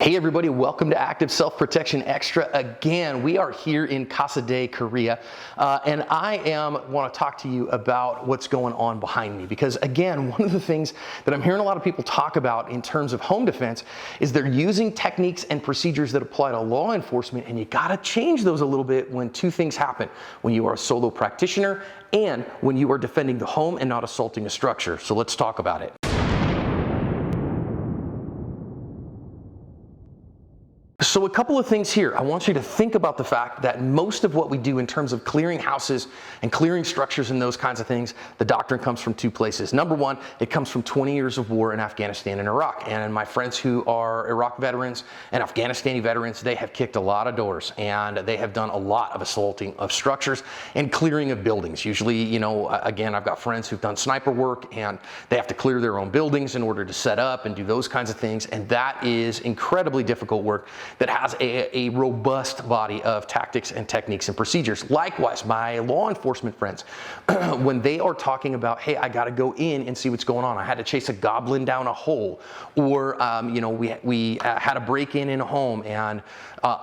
Hey everybody, welcome to Active Self-Protection Extra. Again, we are here in Kasadai, Korea, and I want to talk to you about what's going on behind me, because again, one of the things that I'm hearing a lot of people talk about in terms of home defense is they're using techniques and procedures that apply to law enforcement, and you got to change those a little bit when two things happen: when you are a solo practitioner and when you are defending the home and not assaulting a structure. So let's talk about it. So a couple of things here. I want you to think about the fact that most of what we do in terms of clearing houses and clearing structures and those kinds of things, the doctrine comes from two places. Number one, it comes from 20 years of war in Afghanistan and Iraq. And my friends who are Iraq veterans and Afghanistani veterans, they have kicked a lot of doors and they have done a lot of assaulting of structures and clearing of buildings. Usually, again, I've got friends who've done sniper work and they have to clear their own buildings in order to set up and do those kinds of things. And that is incredibly difficult work that has a robust body of tactics and techniques and procedures. Likewise, my law enforcement friends, when they are talking about, hey, I got to go in and see what's going on. I had to chase a goblin down a hole, or we had a break-in a home, and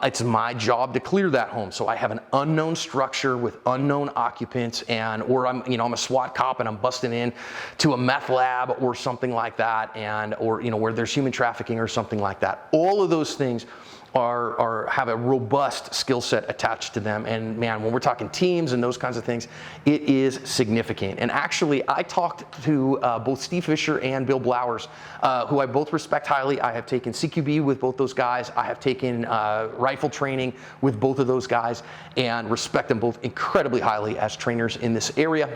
it's my job to clear that home. So I have an unknown structure with unknown occupants, or I'm a SWAT cop and I'm busting in to a meth lab or something like that, or where there's human trafficking or something like that. All of those things have a robust skill set attached to them, and man, when we're talking teams and those kinds of things, it is significant. And actually, I talked to both Steve Fisher and Bill Blowers, who I both respect highly. I have taken CQB with both those guys. I have taken rifle training with both of those guys, and respect them both incredibly highly as trainers in this area.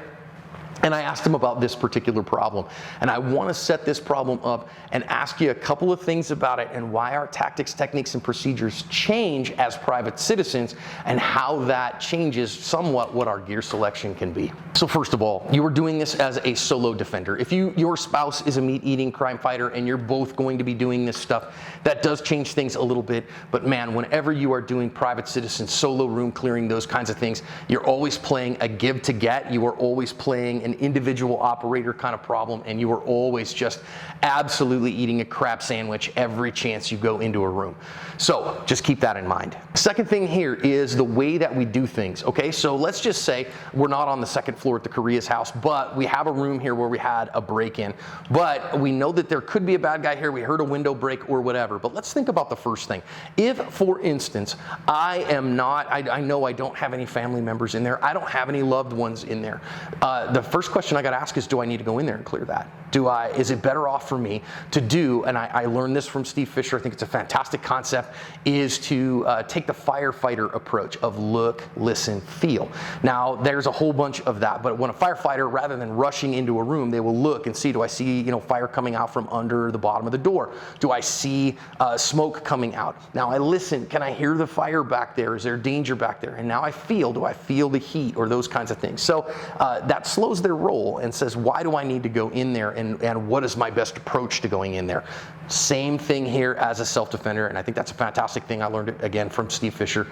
And I asked him about this particular problem. And I want to set this problem up and ask you a couple of things about it and why our tactics, techniques, and procedures change as private citizens and how that changes somewhat what our gear selection can be. So first of all, you are doing this as a solo defender. If your spouse is a meat-eating crime fighter and you're both going to be doing this stuff, that does change things a little bit. But man, whenever you are doing private citizen, solo room clearing, those kinds of things, you're always playing a give to get. You are always playing an individual operator kind of problem, and you are always just absolutely eating a crab sandwich every chance you go into a room. So just keep that in mind. Second thing here is the way that we do things. Okay, so let's just say we're not on the second floor at the Korea's house, but we have a room here where we had a break-in, but we know that there could be a bad guy here. We heard a window break or whatever. But let's think about the first thing. If, for instance, I know I don't have any family members in there, I don't have any loved ones in there, the first question I got to ask is, do I need to go in there and clear that? Is it better off for me to do, and I learned this from Steve Fisher, I think it's a fantastic concept, is to take the firefighter approach of look, listen, feel. Now, there's a whole bunch of that, but when a firefighter, rather than rushing into a room, they will look and see, do I see fire coming out from under the bottom of the door? Do I see smoke coming out? Now I listen, can I hear the fire back there? Is there danger back there? And now I feel, do I feel the heat or those kinds of things? So that slows their roll and says, why do I need to go in there, and what is my best approach to going in there? Same thing here as a self-defender, and I think that's a fantastic thing. I learned it again from Steve Fisher,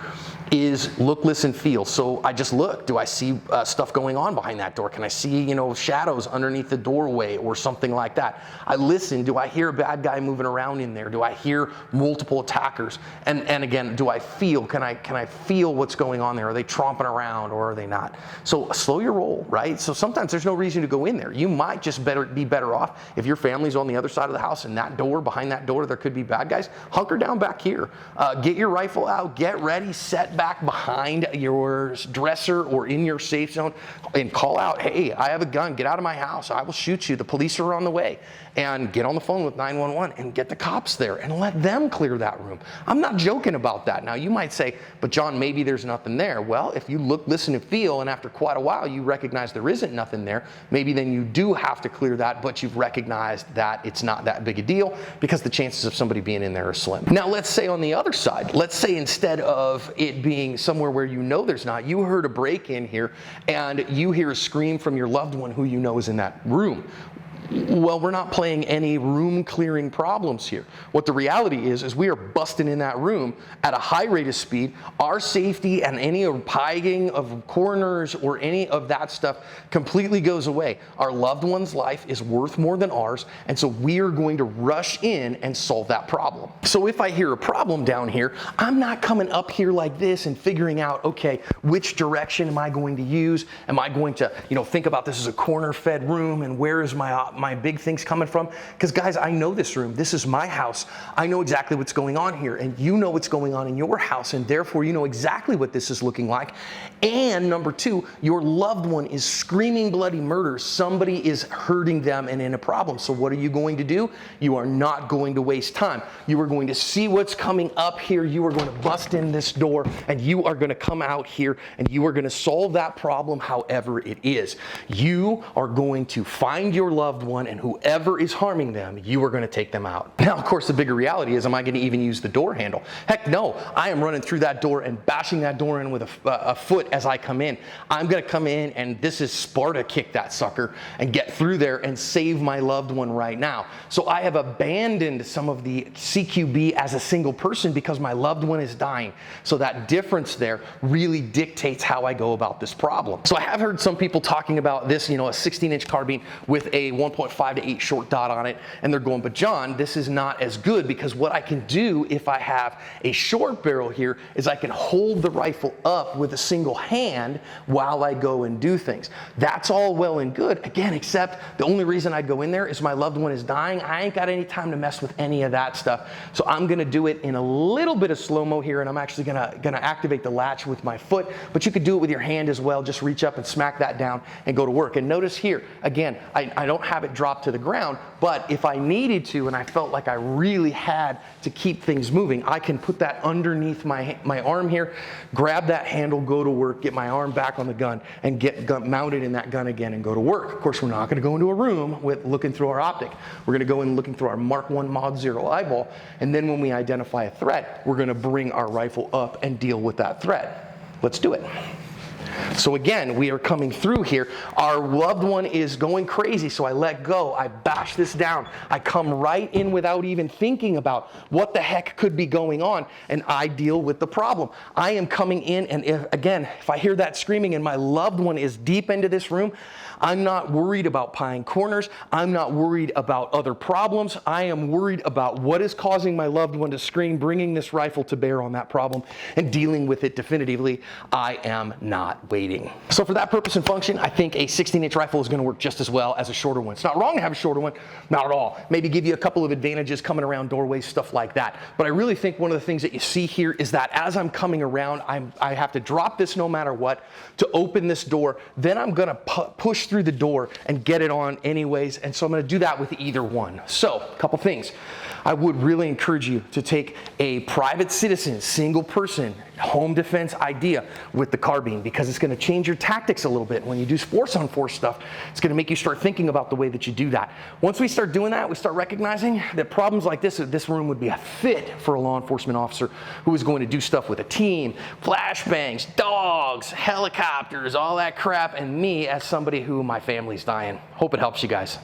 is look, listen, feel. So I just look. Do I see stuff going on behind that door? Can I see, shadows underneath the doorway or something like that? I listen. Do I hear a bad guy moving around in there? Do I hear multiple attackers? And again, do I feel? Can I feel what's going on there? Are they tromping around or are they not? So slow your roll, right? So sometimes there's no reason to go in there. You might just be better off if your family's on the other side of the house and that door, behind that door, there could be bad guys. Hunker down back here. Get your rifle out, get ready, set back behind your dresser or in your safe zone, and call out, hey, I have a gun, get out of my house, I will shoot you, the police are on the way. And get on the phone with 911 and get the cops there and let them clear that room. I'm not joking about that. Now you might say, but John, maybe there's nothing there. Well, if you look, listen, and feel, and after quite a while you recognize there isn't nothing there, maybe then you do have to clear that, but you've recognized that it's not that big a deal because the chances of somebody being in there are slim. Now let's say on the other side, let's say instead of it being somewhere where there's not, you heard a break in here and you hear a scream from your loved one who you know is in that room. Well, we're not playing any room clearing problems here. What the reality is we are busting in that room at a high rate of speed. Our safety and any pigging of corners or any of that stuff completely goes away. Our loved one's life is worth more than ours, and so we are going to rush in and solve that problem. So if I hear a problem down here, I'm not coming up here like this and figuring out, okay, which direction am I going to use? Am I going to, think about this as a corner-fed room, and where is my big things coming from? Because guys, I know this room. This is my house. I know exactly what's going on here, and you know what's going on in your house, and therefore you know exactly what this is looking like. And number two, your loved one is screaming bloody murder. Somebody is hurting them and in a problem. So what are you going to do? You are not going to waste time. You are going to see what's coming up here. You are going to bust in this door, and you are going to come out here, and you are going to solve that problem however it is. You are going to find your loved one, and whoever is harming them, you are going to take them out. Now, of course, the bigger reality is, am I going to even use the door handle? Heck no. I am running through that door and bashing that door in with a foot as I come in. I'm going to come in, and this is Sparta kick that sucker and get through there and save my loved one right now. So I have abandoned some of the CQB as a single person because my loved one is dying. So that difference there really dictates how I go about this problem. So I have heard some people talking about this, a 16-inch carbine with a 1.5 to 8 short dot on it, and they're going, but John, this is not as good, because what I can do if I have a short barrel here is I can hold the rifle up with a single hand while I go and do things. That's all well and good, again, except the only reason I go in there is my loved one is dying. I ain't got any time to mess with any of that stuff. So I'm gonna do it in a little bit of slow-mo here, and I'm actually gonna activate the latch with my foot, but you could do it with your hand as well. Just reach up and smack that down and go to work. And notice here, again, I don't have it drop to the ground, but if I needed to and I felt like I really had to keep things moving, I can put that underneath my arm here, grab that handle, go to work, get my arm back on the gun, and get mounted in that gun again and go to work. Of course, we're not going to go into a room with looking through our optic. We're going to go in looking through our Mark 1 Mod 0 eyeball, and then when we identify a threat, we're going to bring our rifle up and deal with that threat. Let's do it. So again, we are coming through here. Our loved one is going crazy, so I let go. I bash this down. I come right in without even thinking about what the heck could be going on, and I deal with the problem. I am coming in, and if I hear that screaming and my loved one is deep into this room, I'm not worried about pieing corners. I'm not worried about other problems. I am worried about what is causing my loved one to scream, bringing this rifle to bear on that problem, and dealing with it definitively. I am not waiting. So for that purpose and function, I think a 16-inch rifle is going to work just as well as a shorter one. It's not wrong to have a shorter one, not at all. Maybe give you a couple of advantages coming around doorways, stuff like that. But I really think one of the things that you see here is that as I'm coming around, I have to drop this no matter what to open this door. Then I'm going to push through the door and get it on anyways, and so I'm going to do that with either one. So a couple things. I would really encourage you to take a private citizen, single person, home defense idea with the carbine, because it's going to change your tactics a little bit. When you do force on force stuff, it's going to make you start thinking about the way that you do that. Once we start doing that, we start recognizing that problems like this room would be a fit for a law enforcement officer who is going to do stuff with a team, flashbangs, dogs, helicopters, all that crap, and me as somebody who my family's dying. Hope it helps you guys.